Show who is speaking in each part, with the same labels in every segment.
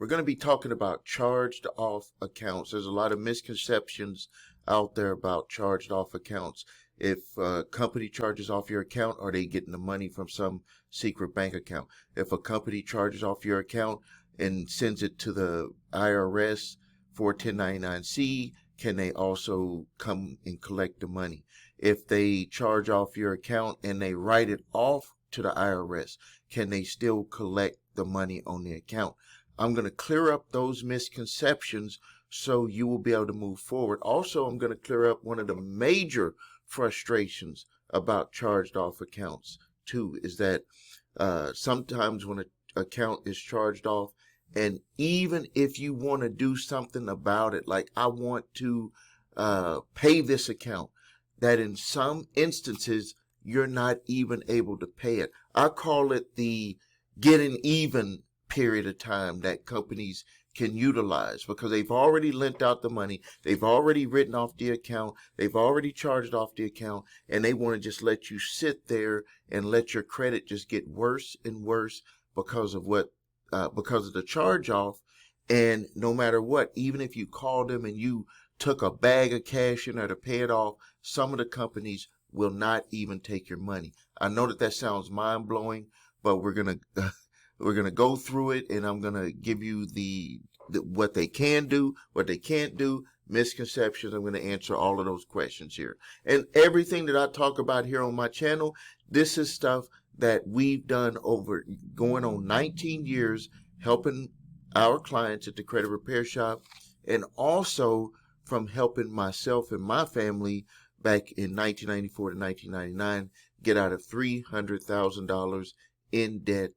Speaker 1: We're going to be talking about charged off accounts. There's a lot of misconceptions out there about charged off accounts. If a company charges off your account, are they getting the money from some secret bank account? If a company charges off your account and sends it to the IRS for 1099-C, can they also come and collect the money? If they charge off your account and they write it off to the IRS, can they still collect the money on the account? I'm going to clear up those misconceptions so you will be able to move forward. Also, I'm going to clear up one of the major frustrations about charged off accounts too, is that sometimes when an account is charged off, and even if you want to do something about it, like I want to pay this account, that in some instances, you're not even able to pay it. I call it the getting even period of time that companies can utilize, because they've already lent out the money, they've already written off the account, they've already charged off the account, and they want to just let you sit there and let your credit just get worse and worse because of the charge off. And no matter what, even if you called them and you took a bag of cash in there to pay it off, some of the companies will not even take your money. I know that sounds mind-blowing, but we're gonna go through it, and I'm gonna give you the what they can do, what they can't do, misconceptions. I'm gonna answer all of those questions here. And everything that I talk about here on my channel, this is stuff that we've done over going on 19 years helping our clients at the credit repair shop, and also from helping myself and my family back in 1994 to 1999 get out of $300,000 in debt.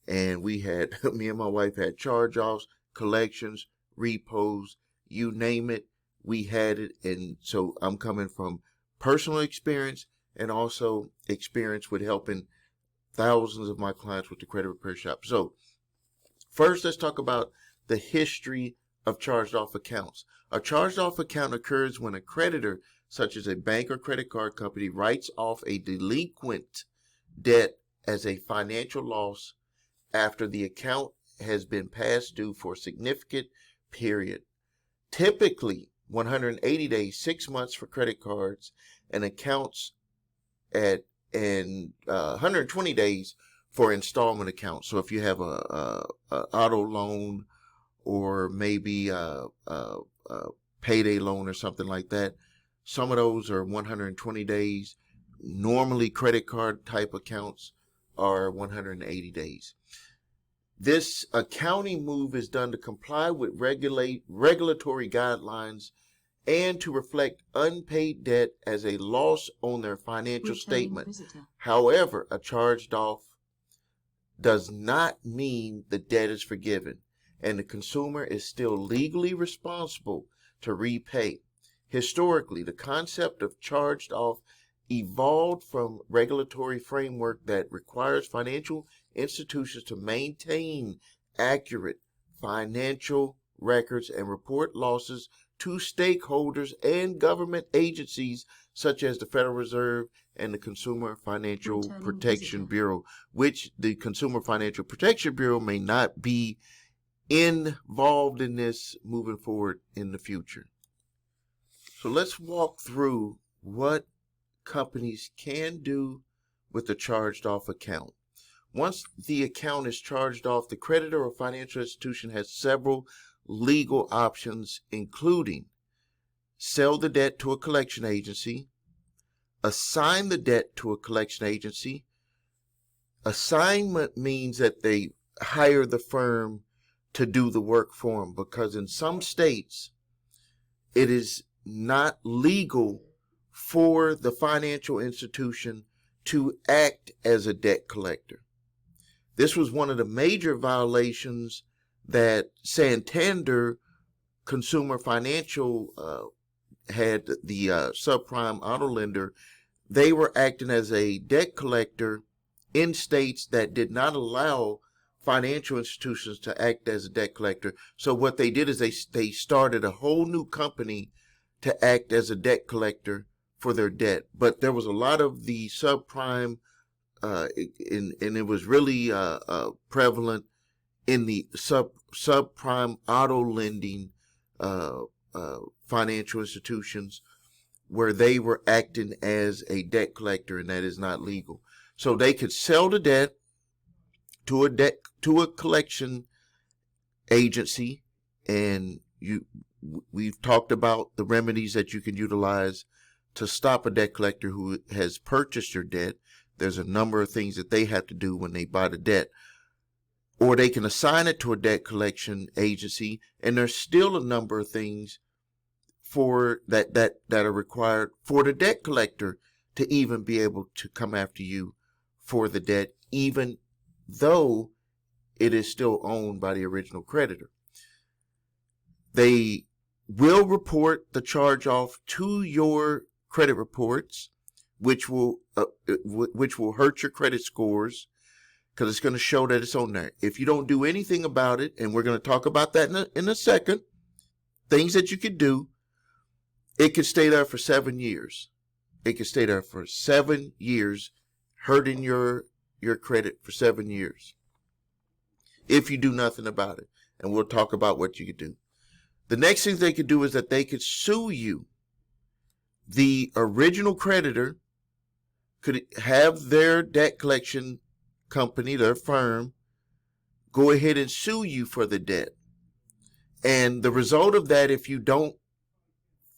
Speaker 1: And we had, me and my wife had charge-offs, collections, repos, you name it, we had it. And so I'm coming from personal experience and also experience with helping thousands of my clients with the credit repair shop. So first, let's talk about the history of charged off accounts. A charged off account occurs when a creditor, such as a bank or credit card company, writes off a delinquent debt as a financial loss after the account has been past due for a significant period. Typically 180 days, 6 months for credit cards, and accounts and 120 days for installment accounts. So if you have a auto loan or maybe a payday loan or something like that, some of those are 120 days. Normally credit card type accounts are 180 days. This accounting move is done to comply with regulatory guidelines and to reflect unpaid debt as a loss on their financial statement. However, a charged off does not mean the debt is forgiven, and the consumer is still legally responsible to repay. Historically, the concept of charged off evolved from regulatory framework that requires financial institutions to maintain accurate financial records and report losses to stakeholders and government agencies such as the Federal Reserve and the Consumer Financial Protection Bureau, which the Consumer Financial Protection Bureau may not be involved in this moving forward in the future. So let's walk through what companies can do with the charged off account. Once the account is charged off, the creditor or financial institution has several legal options, including sell the debt to a collection agency, assign the debt to a collection agency. Assignment means that they hire the firm to do the work for them, because in some states it is not legal for the financial institution to act as a debt collector. This was one of the major violations that Santander Consumer Financial had, the subprime auto lender. They were acting as a debt collector in states that did not allow financial institutions to act as a debt collector. So what they did is they started a whole new company to act as a debt collector for their debt. But there was a lot of the subprime, and it was really prevalent in the subprime auto lending financial institutions where they were acting as a debt collector, and that is not legal. So they could sell the debt to a collection agency, and we've talked about the remedies that you can utilize to stop a debt collector who has purchased your debt. There's a number of things that they have to do when they buy the debt. Or they can assign it to a debt collection agency, and there's still a number of things for that are required for the debt collector to even be able to come after you for the debt, even though it is still owned by the original creditor. They will report the charge off to your credit reports, which will hurt your credit scores, because it's going to show that it's on there. If you don't do anything about it, and we're going to talk about that in a second, things that you could do, it could stay there for 7 years. It could stay there for 7 years, hurting your credit for 7 years, if you do nothing about it. And we'll talk about what you could do. The next thing they could do is that they could sue you. The original creditor could have their debt collection company, their firm, go ahead and sue you for the debt. And the result of that, if you don't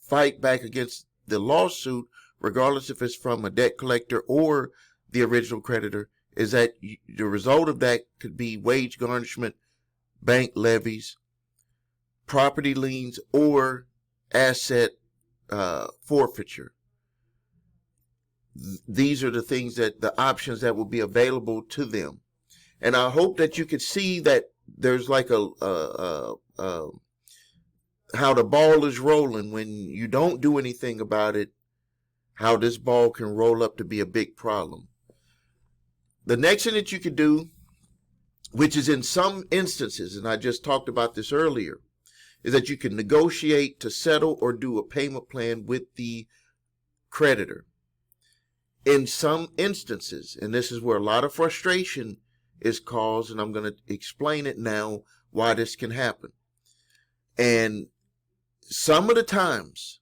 Speaker 1: fight back against the lawsuit, regardless if it's from a debt collector or the original creditor, is that the result of that could be wage garnishment, bank levies, property liens, or asset forfeiture. These are the things the options that will be available to them. And I hope that you could see that there's like how the ball is rolling when you don't do anything about it, how this ball can roll up to be a big problem. The next thing that you could do, which is in some instances, and I just talked about this earlier, is that you can negotiate to settle or do a payment plan with the creditor. In some instances, and this is where a lot of frustration is caused, and I'm going to explain it now why this can happen. And some of the times,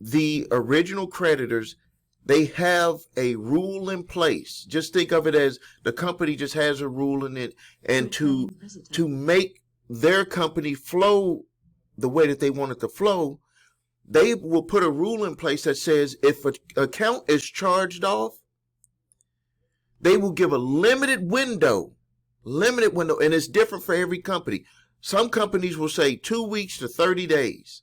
Speaker 1: the original creditors, they have a rule in place. Just think of it as the company just has a rule in it, and to make their company flow the way that they want it to flow, they will put a rule in place that says if an account is charged off, they will give a limited window, and it's different for every company. Some companies will say 2 weeks to 30 days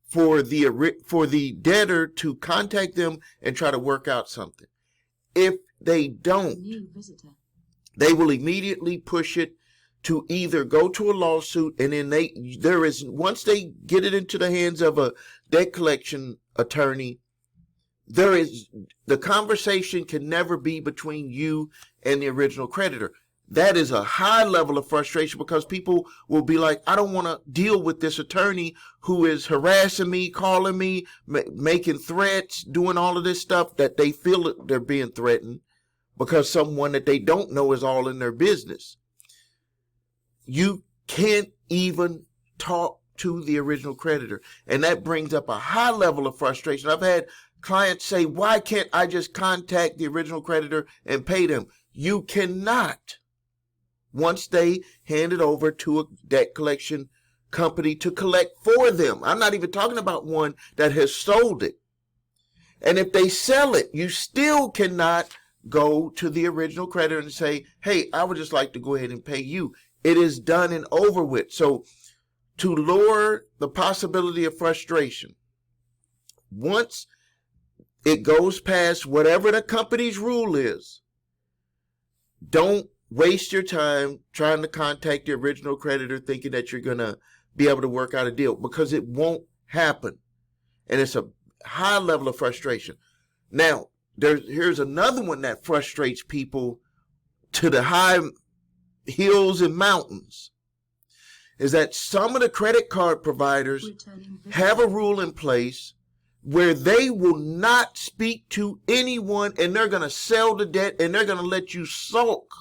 Speaker 1: for the debtor to contact them and try to work out something. If they don't, they will immediately push it to either go to a lawsuit, and then once they get it into the hands of a debt collection attorney, the conversation can never be between you and the original creditor. That is a high level of frustration, because people will be like, I don't want to deal with this attorney who is harassing me, calling me, making threats, doing all of this stuff that they feel that they're being threatened because someone that they don't know is all in their business. You can't even talk to the original creditor. And that brings up a high level of frustration. I've had clients say, why can't I just contact the original creditor and pay them? You cannot. Once they hand it over to a debt collection company to collect for them. I'm not even talking about one that has sold it. And if they sell it, you still cannot go to the original creditor and say, hey, I would just like to go ahead and pay you. It is done and over with. So to lower the possibility of frustration, once it goes past whatever the company's rule is, don't waste your time trying to contact the original creditor thinking that you're going to be able to work out a deal, because it won't happen. And it's a high level of frustration. Now, here's another one that frustrates people to the high hills and mountains, is that some of the credit card providers have a rule in place where they will not speak to anyone, and they're going to sell the debt, and they're going to let you sulk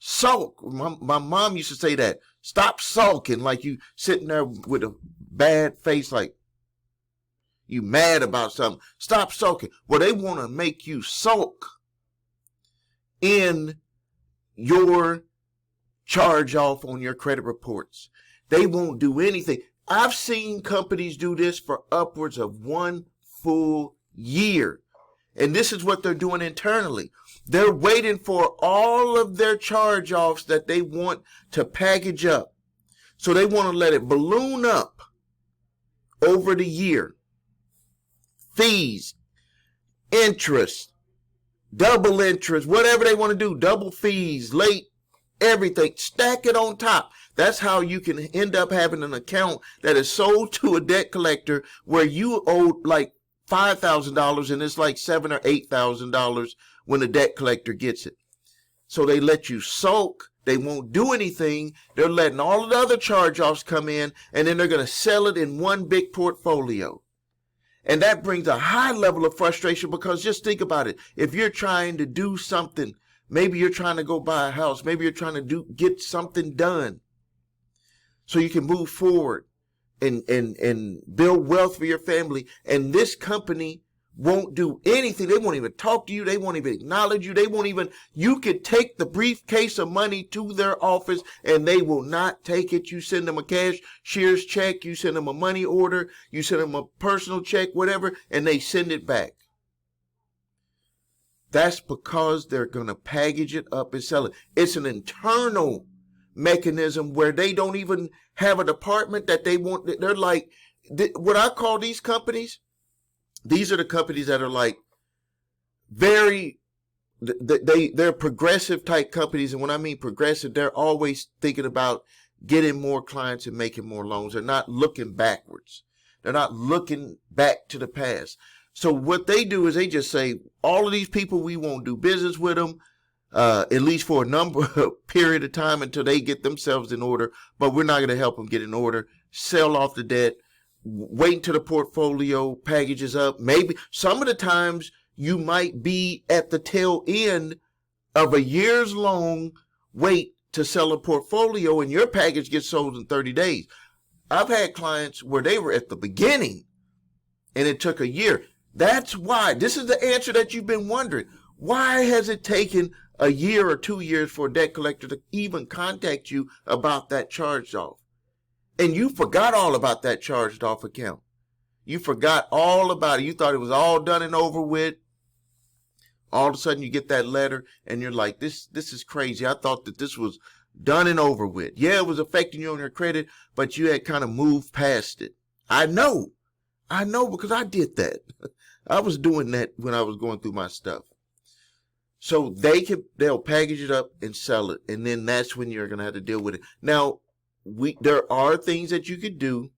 Speaker 1: Sulk. My mom used to say that. Stop sulking, like you sitting there with a bad face, like you mad about something. Stop sulking. Well, they want to make you sulk in your charge off on your credit reports. They won't do anything. I've seen companies do this for upwards of 1 full year. And this is what they're doing internally. They're waiting for all of their charge offs that they want to package up. So they want to let it balloon up over the year. Fees, interest, double interest, whatever they want to do, double fees, late, everything, stack it on top. That's how you can end up having an account that is sold to a debt collector where you owe like $5,000 and it's like $7,000 or $8,000 when the debt collector gets it. So they let you sulk. They won't do anything. They're letting all of the other charge-offs come in, and then they're going to sell it in one big portfolio. And that brings a high level of frustration because just think about it. If you're trying to do something, maybe you're trying to go buy a house, maybe you're trying to get something done so you can move forward and build wealth for your family, and this company won't do anything. They won't even talk to you. They won't even acknowledge you. They won't even, you could take the briefcase of money to their office and they will not take it. You send them a cashier's check, you send them a money order, you send them a personal check, whatever, and they send it back. That's because they're going to package it up and sell it. It's an internal mechanism where they don't even have a department that they want. They're like, what I call these companies, these are the companies that are like they're progressive type companies. And when I mean progressive, they're always thinking about getting more clients and making more loans. They're not looking backwards. They're not looking back to the past. So what they do is they just say, all of these people, we won't do business with them, at least for a period of time until they get themselves in order, but we're not going to help them get in order, sell off the debt, wait until the portfolio packages up. Maybe some of the times you might be at the tail end of a year's long wait to sell a portfolio and your package gets sold in 30 days. I've had clients where they were at the beginning and it took a year. That's why. This is the answer that you've been wondering. Why has it taken a year or 2 years for a debt collector to even contact you about that charged off? And you forgot all about that charged off account. You forgot all about it. You thought it was all done and over with. All of a sudden you get that letter and you're like, this is crazy. I thought that this was done and over with. Yeah, it was affecting you on your credit, but you had kind of moved past it. I know because I did that. I was doing that when I was going through my stuff. So they'll package it up and sell it. And then that's when you're going to have to deal with it. Now, there are things that you could do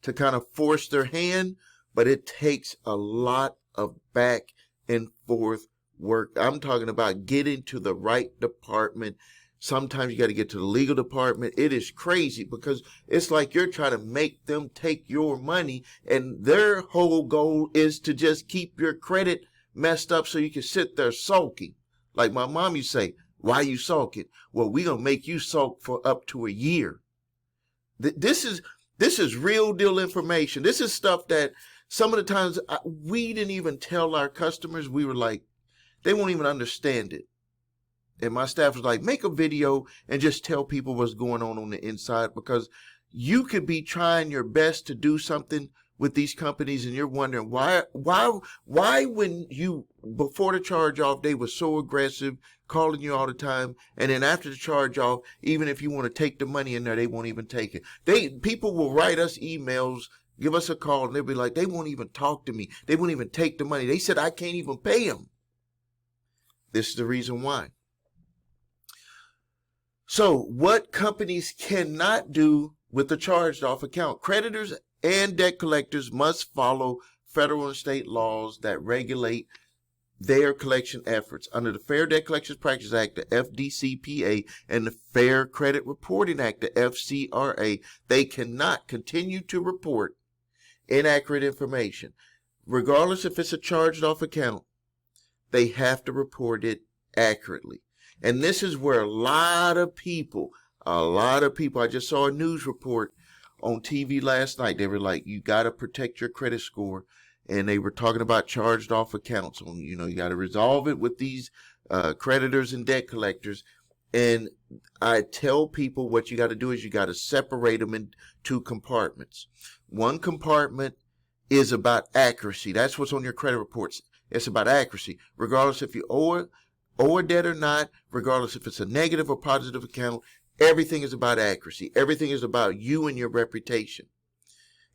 Speaker 1: to kind of force their hand, but it takes a lot of back and forth work. I'm talking about getting to the right department. Sometimes you got to get to the legal department. It is crazy because it's like you're trying to make them take your money, and their whole goal is to just keep your credit messed up so you can sit there sulking. Like my mom used to say, why you sulking? Well, we're going to make you sulk for up to a year. This is real deal information. This is stuff that some of the times we didn't even tell our customers. We were like, they won't even understand it. And my staff was like, make a video and just tell people what's going on the inside, because you could be trying your best to do something with these companies and you're wondering why when you, before the charge off, they were so aggressive, calling you all the time. And then after the charge off, even if you want to take the money in there, they won't even take it. People will write us emails, give us a call, and they'll be like, they won't even talk to me. They won't even take the money. They said, I can't even pay them. This is the reason why. So what companies cannot do with the charged off account? Creditors and debt collectors must follow federal and state laws that regulate their collection efforts. Under the Fair Debt Collections Practices Act, the FDCPA, and the Fair Credit Reporting Act, the FCRA, they cannot continue to report inaccurate information. Regardless if it's a charged off account, they have to report it accurately. And this is where a lot of people, I just saw a news report on TV last night. They were like, you got to protect your credit score. And they were talking about charged off accounts. You got to resolve it with these creditors and debt collectors. And I tell people what you got to do is you got to separate them in two compartments. One compartment is about accuracy. That's what's on your credit reports. It's about accuracy, regardless if you owe a debt or not, regardless if it's a negative or positive account. Everything is about accuracy. Everything is about you and your reputation.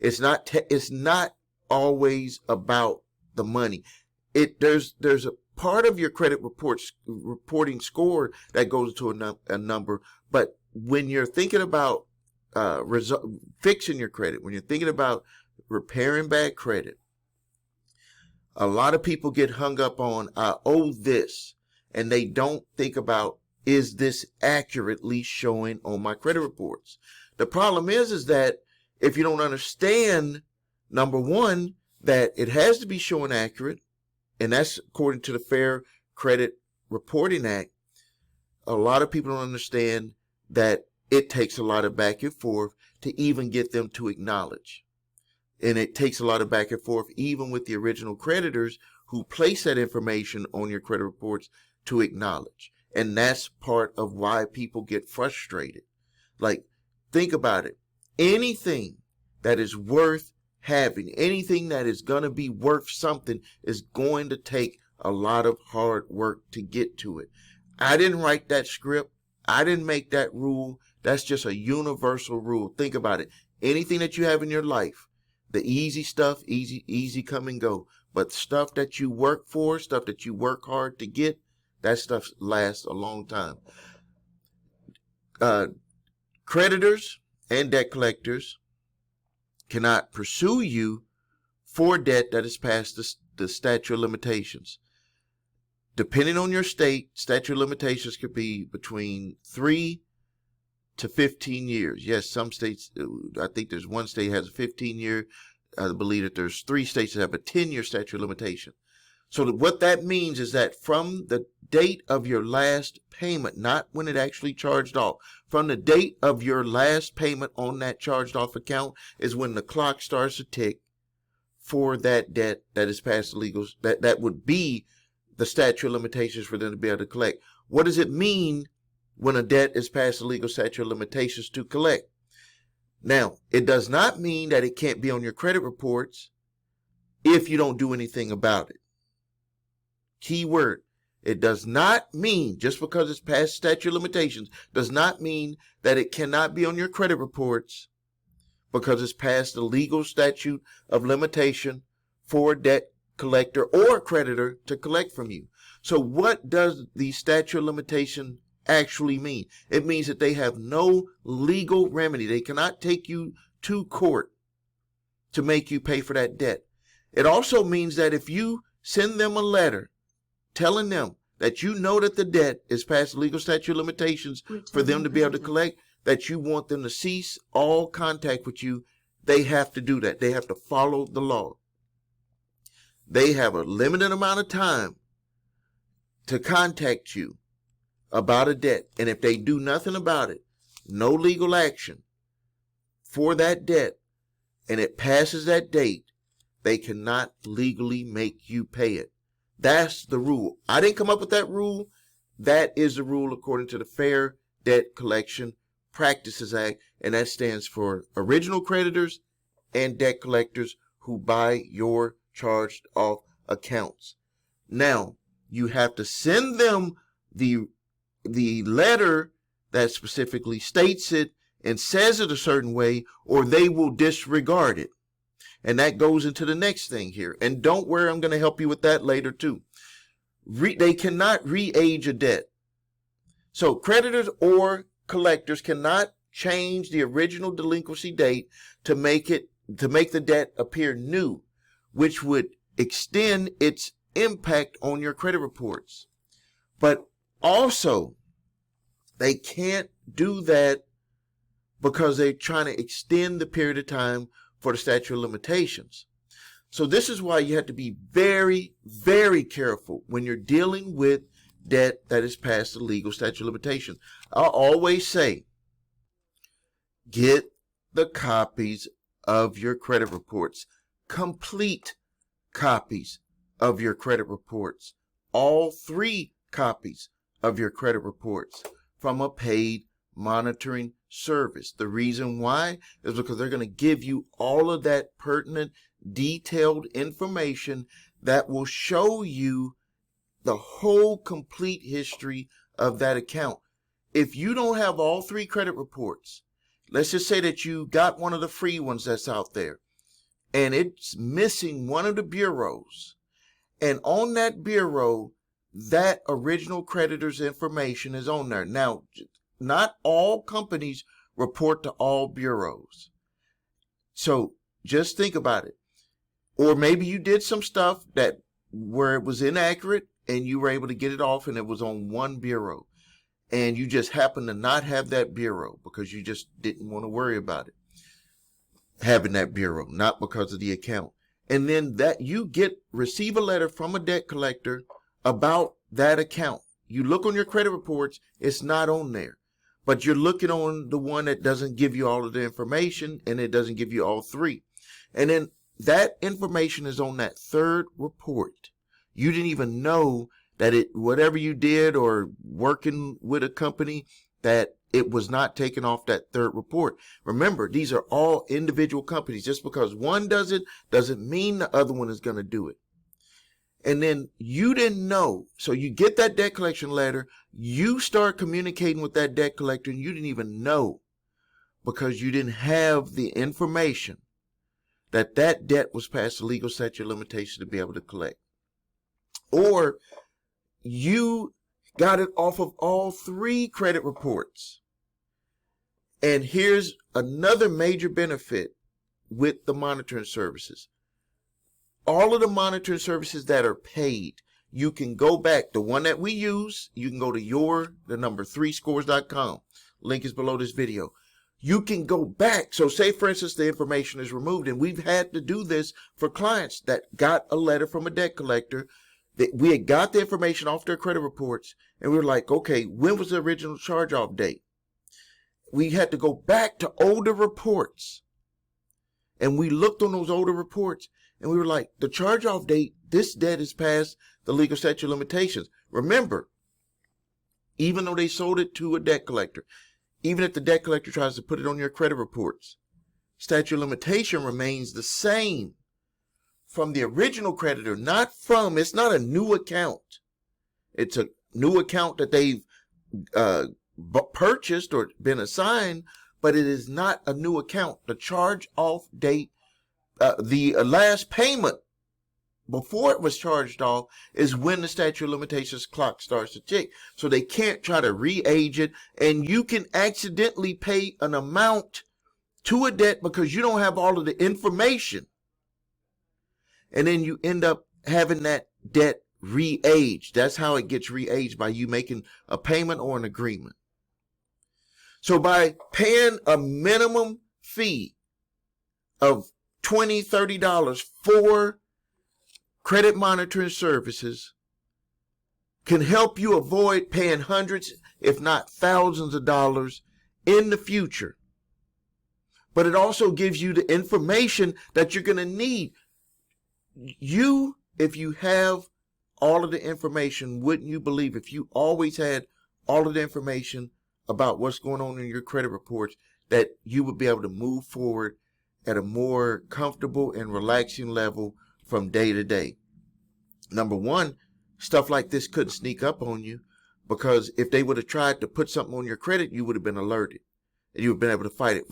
Speaker 1: It's not always about the money. There's a part of your credit reporting score that goes to a number, but when you're thinking about fixing your credit, when you're thinking about repairing bad credit, a lot of people get hung up on, I owe this, and they don't think about, is this accurately showing on my credit reports? The problem is that if you don't understand, number one, that it has to be showing accurate, and that's according to the Fair Credit Reporting Act, a lot of people don't understand that it takes a lot of back and forth to even get them to acknowledge. And it takes a lot of back and forth even with the original creditors who place that information on your credit reports to acknowledge. And that's part of why people get frustrated. Like, think about it. Anything that is worth having, anything that is going to be worth something is going to take a lot of hard work to get to it. I didn't write that script. I didn't make that rule. That's just a universal rule. Think about it. Anything that you have in your life, the easy stuff, easy come and go. But stuff that you work for, stuff that you work hard to get, that stuff lasts a long time. Creditors and debt collectors cannot pursue you for debt that is past the statute of limitations. Depending on your state, statute of limitations could be between 3 to 15 years. Yes, some states, I think there's one state that has a 15-year. I believe that there's 3 states that have a 10-year statute of limitation. So what that means is that from the date of your last payment, not when it actually charged off, from the date of your last payment on that charged off account is when the clock starts to tick for that debt that is past the legal, that would be the statute of limitations for them to be able to collect. What does it mean when a debt is past the legal statute of limitations to collect? Now, it does not mean that it can't be on your credit reports if you don't do anything about it. Key word. It does not mean, just because it's past statute of limitations, does not mean that it cannot be on your credit reports because it's past the legal statute of limitation for a debt collector or creditor to collect from you. So what does the statute of limitation actually mean? It means that they have no legal remedy. They cannot take you to court to make you pay for that debt. It also means that if you send them a letter telling them that you know that the debt is past legal statute of limitations for them to be able to collect, that you want them to cease all contact with you, they have to do that. They have to follow the law. They have a limited amount of time to contact you about a debt. And if they do nothing about it, no legal action for that debt, and it passes that date, they cannot legally make you pay it. That's the rule. I didn't come up with that rule. That is the rule according to the Fair Debt Collection Practices Act, and that stands for original creditors and debt collectors who buy your charged off accounts. Now, you have to send them the letter that specifically states it and says it a certain way, or they will disregard it. And that goes into the next thing here. And don't worry, I'm going to help you with that later too. They cannot re-age a debt. So creditors or collectors cannot change the original delinquency date to make the debt appear new, which would extend its impact on your credit reports. But also, they can't do that because they're trying to extend the period of time for the statute of limitations. So this is why you have to be very, very careful when you're dealing with debt that is past the legal statute of limitations. I always say, get the copies of your credit reports, complete copies of your credit reports, all 3 copies of your credit reports from a paid monitoring service. The reason why is because they're going to give you all of that pertinent, detailed information that will show you the whole complete history of that account. If you don't have all 3 credit reports, let's just say that you got one of the free ones that's out there, and it's missing one of the bureaus, and on that bureau, that original creditor's information is on there. Now, not all companies report to all bureaus. So just think about it. Or maybe you did some stuff that where it was inaccurate and you were able to get it off and it was on one bureau. And you just happen to not have that bureau because you just didn't want to worry about it. Having that bureau, not because of the account. And then that you receive a letter from a debt collector about that account. You look on your credit reports, it's not on there. But you're looking on the one that doesn't give you all of the information, and it doesn't give you all 3. And then that information is on that 3rd report. You didn't even know that whatever you did or working with a company, that it was not taken off that 3rd report. Remember, these are all individual companies. Just because one does it doesn't mean the other one is going to do it. And then you didn't know. So you get that debt collection letter. You start communicating with that debt collector and you didn't even know because you didn't have the information that that debt was past the legal statute of limitation to be able to collect. Or you got it off of all 3 credit reports. And here's another major benefit with the monitoring services. All of the monitoring services that are paid, you can go back. The one that we use, you can go to the number 3scores.com. Link is below this video. You can go back. So say, for instance, the information is removed, and we've had to do this for clients that got a letter from a debt collector. That we had got the information off their credit reports, and we were like, okay, when was the original charge-off date? We had to go back to older reports, and we looked on those older reports, and we were like, the charge-off date, this debt is past the legal statute of limitations. Remember, even though they sold it to a debt collector, even if the debt collector tries to put it on your credit reports, statute of limitation remains the same from the original creditor, it's not a new account. It's a new account that they've purchased or been assigned, but it is not a new account. The charge-off date, the last payment before it was charged off is when the statute of limitations clock starts to tick. So they can't try to re-age it, and you can accidentally pay an amount to a debt because you don't have all of the information. And then you end up having that debt re-aged. That's how it gets re-aged, by you making a payment or an agreement. So by paying a minimum fee of $20, $30 for credit monitoring services can help you avoid paying hundreds, if not thousands of dollars in the future. But it also gives you the information that you're going to need. If you have all of the information, wouldn't you believe if you always had all of the information about what's going on in your credit reports, that you would be able to move forward at a more comfortable and relaxing level from day to day? Number one, stuff like this couldn't sneak up on you, because if they would have tried to put something on your credit, you would have been alerted and you would have been able to fight it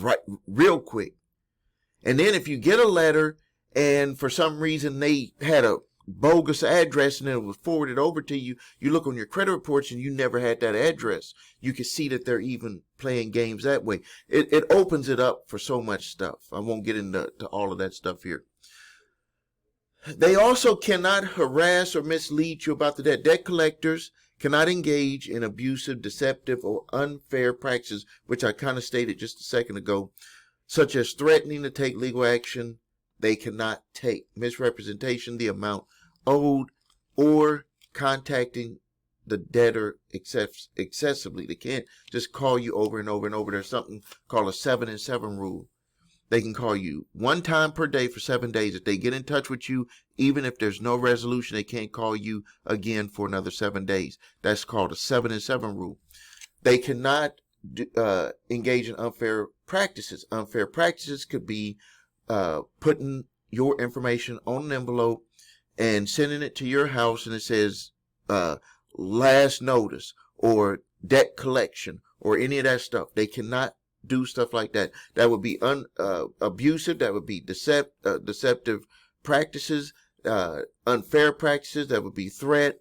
Speaker 1: real quick. And then if you get a letter and for some reason they had a bogus address and it was forwarded over to you, you look on your credit reports and you never had that address. You can see that they're even playing games that way. It opens it up for so much stuff. I won't get into all of that stuff here. They also cannot harass or mislead you about the debt. Debt collectors cannot engage in abusive, deceptive, or unfair practices, which I kind of stated just a second ago, such as threatening to take legal action. They cannot take misrepresentation, the amount owed, or contacting the debtor excessively. They can't just call you over and over and over. There's something called a 7 and 7 rule. They can call you one time per day for 7 days. If they get in touch with you, even if there's no resolution, they can't call you again for another 7 days. That's called a 7 and 7 rule. They cannot engage in unfair practices. Unfair practices could be putting your information on an envelope and sending it to your house, and it says last notice or debt collection or any of that stuff. They cannot do stuff like that. That would be abusive. That would be deceptive practices, unfair practices. That would be threat,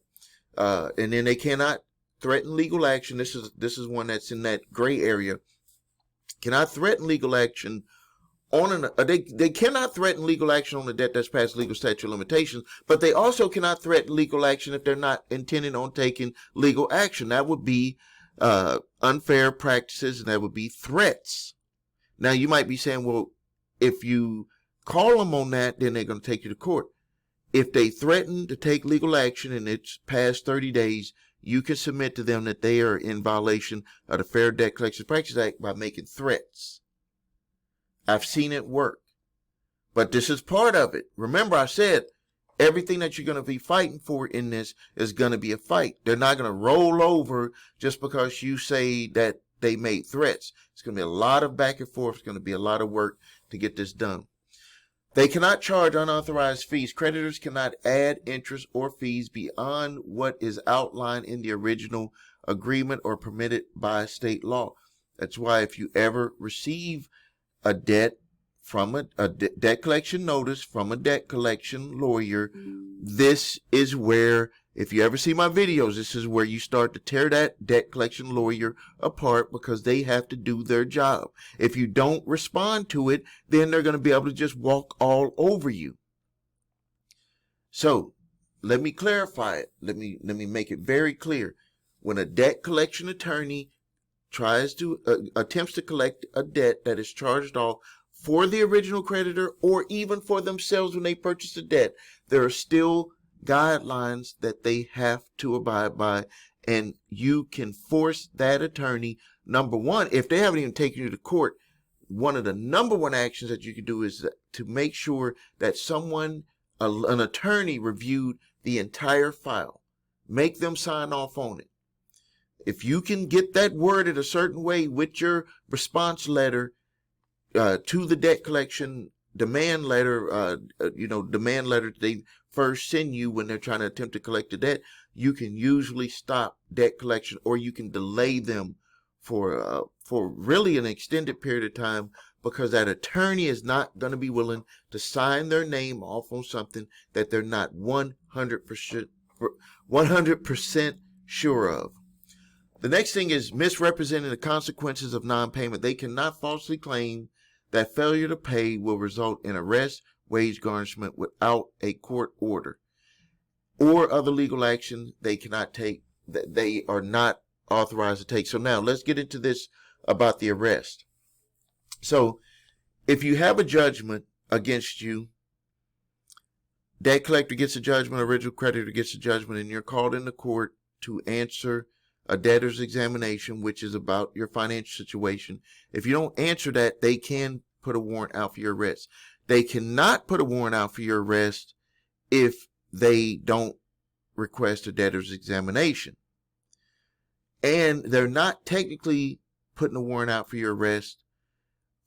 Speaker 1: and then they cannot threaten legal action. This is one that's in that gray area. Cannot threaten legal action on they cannot threaten legal action on a debt that's past legal statute of limitations, but they also cannot threaten legal action if they're not intending on taking legal action. That would be unfair practices, and that would be threats. Now, you might be saying, well, if you call them on that, then they're going to take you to court. If they threaten to take legal action and it's past 30 days, you can submit to them that they are in violation of the Fair Debt Collection Practices Act by making threats. I've seen it work, but this is part of it. Remember, I said everything that you're going to be fighting for in this is going to be a fight. They're not going to roll over just because you say that they made threats. It's going to be a lot of back and forth. It's going to be a lot of work to get this done. They cannot charge unauthorized fees. Creditors cannot add interest or fees beyond what is outlined in the original agreement or permitted by state law. That's why if you ever receive a debt from a debt collection notice from a debt collection lawyer, this is where, if you ever see my videos, this is where you start to tear that debt collection lawyer apart, because they have to do their job. If you don't respond to it, then they're going to be able to just walk all over you. So let me clarify it. Let me make it very clear. When a debt collection attorney attempts to collect a debt that is charged off for the original creditor or even for themselves when they purchase a debt, there are still guidelines that they have to abide by, and you can force that attorney. Number one, if they haven't even taken you to court, one of the number one actions that you can do is to make sure that an attorney reviewed the entire file. Make them sign off on it. If you can get that worded a certain way with your response letter to the debt collection demand letter, demand letter they first send you when they're trying to attempt to collect the debt, you can usually stop debt collection, or you can delay them for really an extended period of time, because that attorney is not going to be willing to sign their name off on something that they're not 100% sure of. The next thing is misrepresenting the consequences of non-payment. They cannot falsely claim that failure to pay will result in arrest, wage garnishment without a court order, or other legal action they cannot take, that they are not authorized to take. So now let's get into this about the arrest. So if you have a judgment against you, debt collector gets a judgment, original creditor gets a judgment, and you're called into court to answer a debtor's examination, which is about your financial situation. If you don't answer that, they can put a warrant out for your arrest. They cannot put a warrant out for your arrest if they don't request a debtor's examination. And they're not technically putting a warrant out for your arrest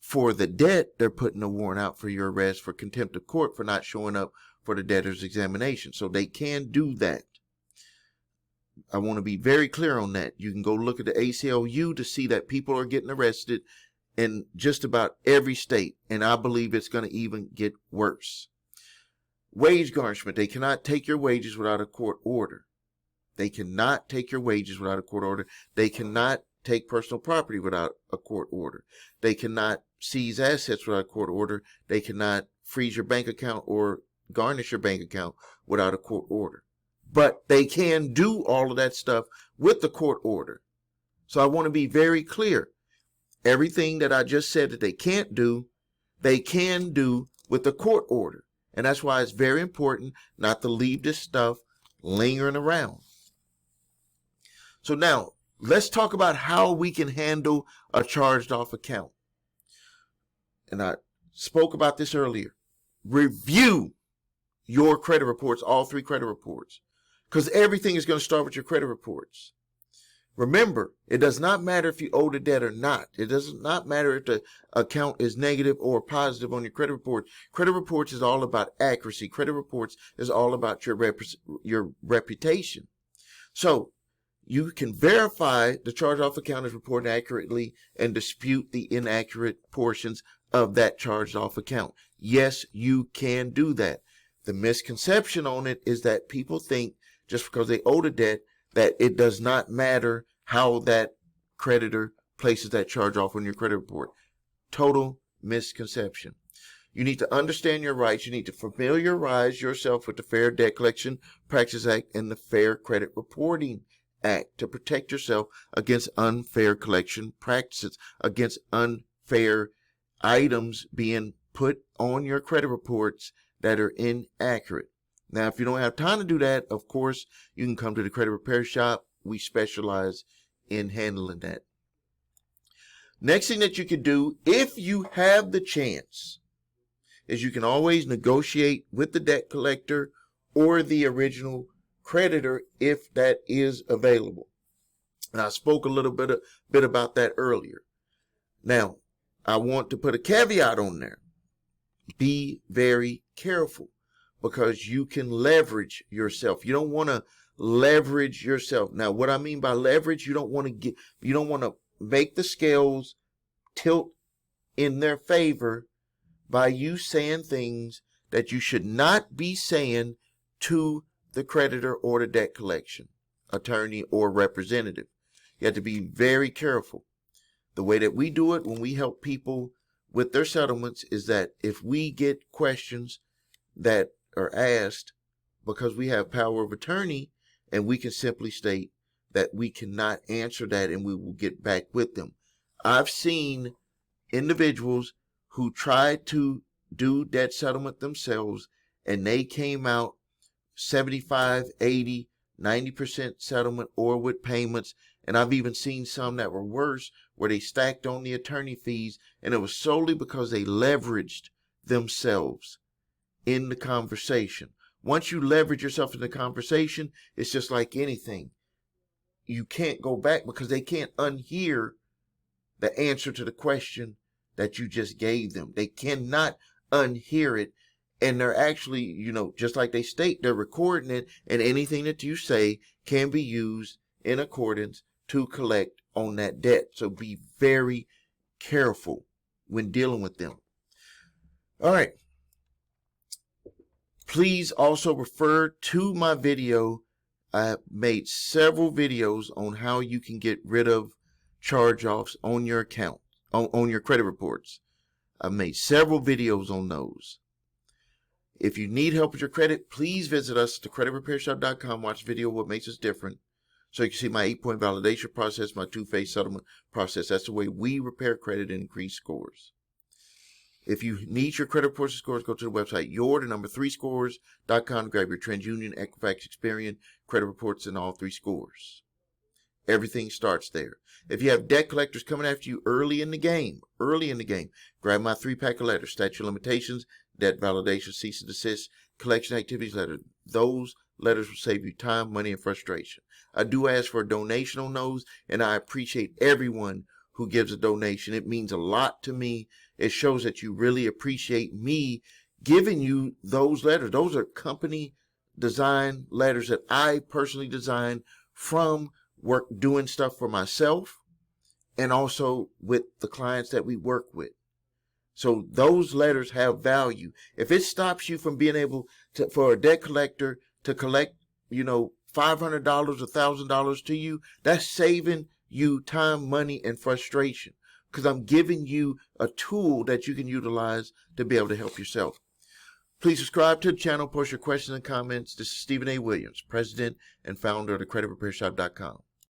Speaker 1: for the debt. They're putting a warrant out for your arrest for contempt of court for not showing up for the debtor's examination. So they can do that. I want to be very clear on that. You can go look at the ACLU to see that people are getting arrested in just about every state, and I believe it's going to even get worse. Wage garnishment. They cannot take your wages without a court order. They cannot take your wages without a court order. They cannot take personal property without a court order. They cannot seize assets without a court order. They cannot freeze your bank account or garnish your bank account without a court order. But they can do all of that stuff with the court order. So I want to be very clear. Everything that I just said that they can't do, they can do with the court order. And that's why it's very important not to leave this stuff lingering around. So now let's talk about how we can handle a charged off account. And I spoke about this earlier. Review your credit reports, all 3 credit reports, because everything is going to start with your credit reports. Remember, it does not matter if you owe the debt or not. It does not matter if the account is negative or positive on your credit report. Credit reports is all about accuracy. Credit reports is all about your reputation. So you can verify the charged-off account is reported accurately and dispute the inaccurate portions of that charged-off account. Yes, you can do that. The misconception on it is that people think just because they owe the debt that it does not matter how that creditor places that charge off on your credit report. Total misconception. You need to understand your rights. You need to familiarize yourself with the Fair Debt Collection Practices Act and the Fair Credit Reporting Act to protect yourself against unfair collection practices, against unfair items being put on your credit reports that are inaccurate. Now, if you don't have time to do that, of course, you can come to the credit repair shop. We specialize in handling that. Next thing that you can do, if you have the chance, is you can always negotiate with the debt collector or the original creditor if that is available. And I spoke a little bit about that earlier. Now, I want to put a caveat on there. Be very careful, because you can leverage yourself. You don't want to leverage yourself. Now, what I mean by leverage, you don't want to make the scales tilt in their favor by you saying things that you should not be saying to the creditor or the debt collection attorney or representative. You have to be very careful. The way that we do it when we help people with their settlements is that if we get questions that are asked, because we have power of attorney, and we can simply state that we cannot answer that and we will get back with them. I've seen individuals who tried to do debt settlement themselves and they came out 75, 80, 90% settlement or with payments. And I've even seen some that were worse, where they stacked on the attorney fees, and it was solely because they leveraged themselves in the conversation. Once you leverage yourself in the conversation, it's just like anything. You can't go back because they can't unhear the answer to the question that you just gave them. They cannot unhear it. And they're actually, just like they state, they're recording it, and anything that you say can be used in accordance to collect on that debt. So be very careful when dealing with them. All right. Please also refer to my video. I have made several videos on how you can get rid of charge-offs on your account, on your credit reports. I've made several videos on those. If you need help with your credit, please visit us at thecreditrepairshop.com. Watch the video, What Makes Us Different, so you can see my 8-point validation process, my 2-phase settlement process. That's the way we repair credit and increase scores. If you need your credit reports and scores, go to the website your3scores.com to grab your TransUnion, Equifax, Experian credit reports and all 3 scores. Everything starts there. If you have debt collectors coming after you early in the game, grab my 3-pack of letters: statute of limitations, debt validation, cease and desist, collection activities letter. Those letters will save you time, money, and frustration. I do ask for a donation on those, and I appreciate everyone who gives a donation. It means a lot to me. It shows that you really appreciate me giving you those letters. Those are company design letters that I personally designed from work doing stuff for myself and also with the clients that we work with. So those letters have value. If it stops you from being able to, for a debt collector to collect, $500, $1,000 to you, that's saving you time, money, and frustration, because I'm giving you a tool that you can utilize to be able to help yourself. Please subscribe to the channel, post your questions and comments. This is Stephen A. Williams, President and founder of thecreditrepairshop.com.